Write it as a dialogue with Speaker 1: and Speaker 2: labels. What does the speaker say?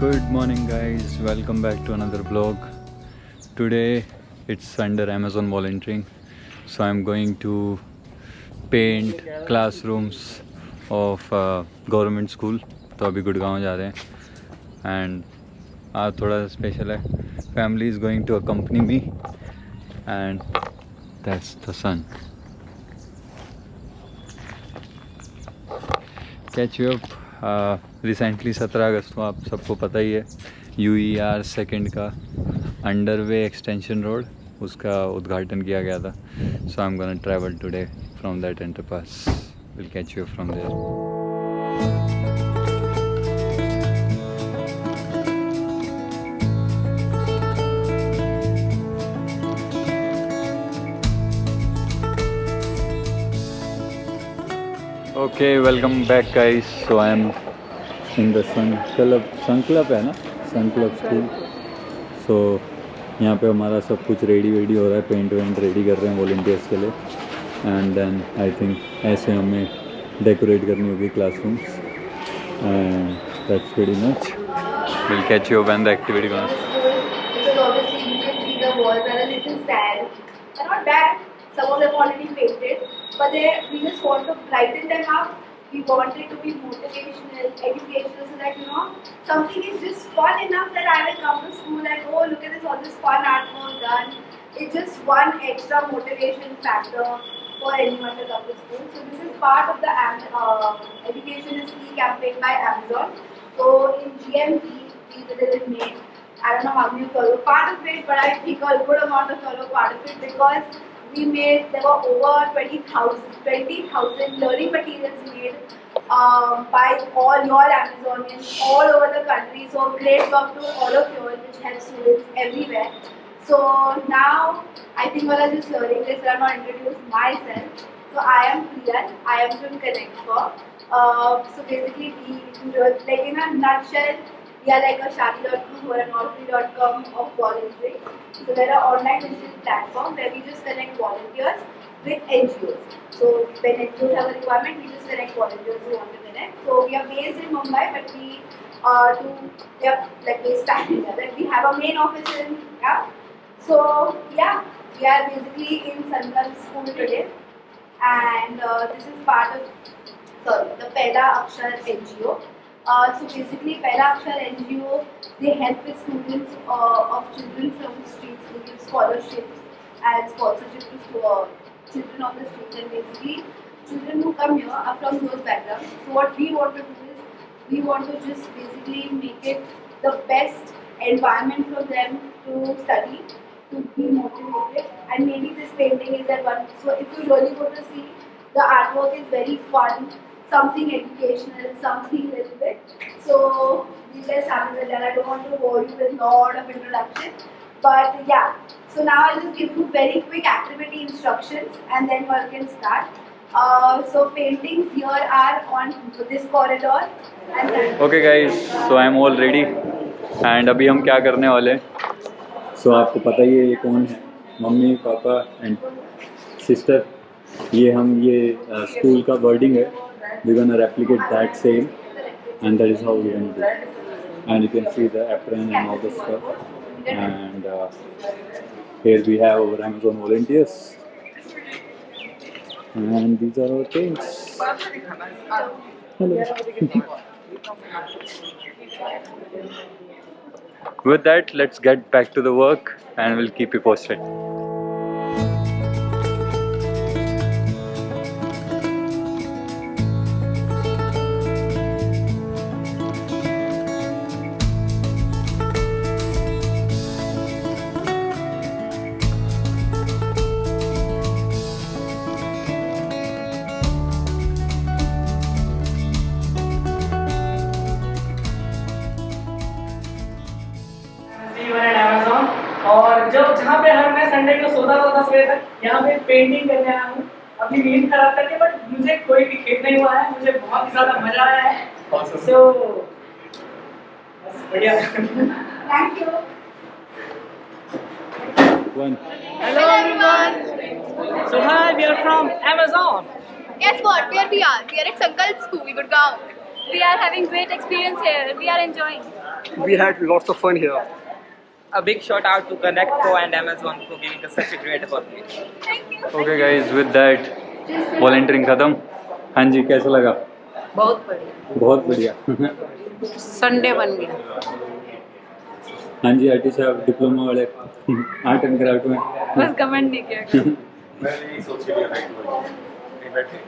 Speaker 1: Good morning guys, welcome back to another vlog. Today it's under Amazon volunteering, so I'm going to paint classrooms of government school. तो अभी गुड़गांव जा रहे हैं and आज थोड़ा special है. Family is going to accompany me and that's the sun. Catch you up. Recently 17 अगस्त को आप सबको पता ही है UER सेकेंड का अंडरवे एक्सटेंशन रोड उसका उद्घाटन किया गया था. So I am gonna travel today from that underpass. Will catch you from there. Okay, welcome back guys. So I am in the Sun Club है ना, Sun Club स्कूल. So यहाँ पे हमारा सब कुछ रेडी हो रहा है, पेंट वेंट रेडी कर रहे हैं वॉलंटियर्स के लिए. एंड देन आई थिंक ऐसे हमें डेकोरेट करनी होगी classrooms. And that's very much. Will catch you when the activity goes.
Speaker 2: Some of them already painted, but we just want to brighten them up. We want it to be motivational, educational, so that something is just fun enough that I will come to school and look at this, all this fun artwork done. It's just one extra motivation factor for anyone to come to school. So this is part of the Education is Key campaign by Amazon. So in GMP we did it in May. I don't know how many follow part of it, but I think a good amount of follow part of it because there were over 20,000 learning materials made by all your Amazonians all over the country. So great job to all of you, which helps students everywhere. So now I think while I was just hearing this, I am not introduce myself. So I am Priyan. I am from Connect for. So basically, like in a nutshell, we are like a Shadi.com or an Allfree.com of volunteering. So there are online digital platform where we just connect volunteers with NGOs. So when NGOs have a requirement, we just connect volunteers who want to connect. So we are based in Mumbai, but we are like based in India. Then we have a main office in India. So yeah, we are basically in Sankalp School today, and this is part of the Pehla Akshar NGO. So basically, Pehla Akshar NGO, they help with students of children from the streets. They give scholarships and sponsorship to children on the streets. And basically, children who come here are from those backgrounds. So what we want to do is, we want to just basically make it the best environment for them to study, to be motivated. And maybe this painting is that one. So if you really go to see, the artwork is very fun. Something educational, something little bit. So we just started with that. I don't want to bore you with a lot of introduction, but yeah. So now I'll just give you very quick activity instructions, and then we can start. So paintings here are on this corridor. And
Speaker 1: Okay guys, so I am all ready. And अभी हम क्या करने वाले हैं? So आपको पता ही है ये कौन है? मम्मी, पापा एंड सिस्टर. ये स्कूल का वर्डिंग है. We're gonna replicate that same, and that is how we're gonna do it. And you can see the apron and all the stuff. And here we have our Amazon volunteers, and these are our paints. Hello. With that, let's get back to the work, and we'll keep you posted.
Speaker 3: और जहाँ पे हर मैं Sunday को सोता था 10 बजे तक, यहाँ पे पेंटिंग करने आया हूँ अपनी नींद खराब करके. बट मुझे कोई भी खेद नहीं हुआ है, मुझे बहुत ही ज़्यादा मजा आया है. सो बस बढ़िया.
Speaker 2: thank you.
Speaker 3: Hello everyone. So hi, we are from Amazon.
Speaker 4: Guess what? Where we are? We are at Sankalp School, Gurgaon. we are having great experience here. We are enjoying.
Speaker 5: We had lots of fun here.
Speaker 6: A big shout out to Connect Pro and Amazon for giving us such a great opportunity.
Speaker 4: Thank you.
Speaker 1: Okay guys with that volunteering ख़त्म। हाँ जी, कैसा लगा?
Speaker 7: बहुत बढ़िया,
Speaker 1: बहुत बढ़िया।
Speaker 7: Sunday बन गया।
Speaker 1: हाँ जी, आरटी साहब डिप्लोमा वाले आर्ट एंड क्राफ्ट में
Speaker 4: बस कमेंट नहीं किया।
Speaker 8: मैं नहीं सोच के लिया था, नहीं बैठे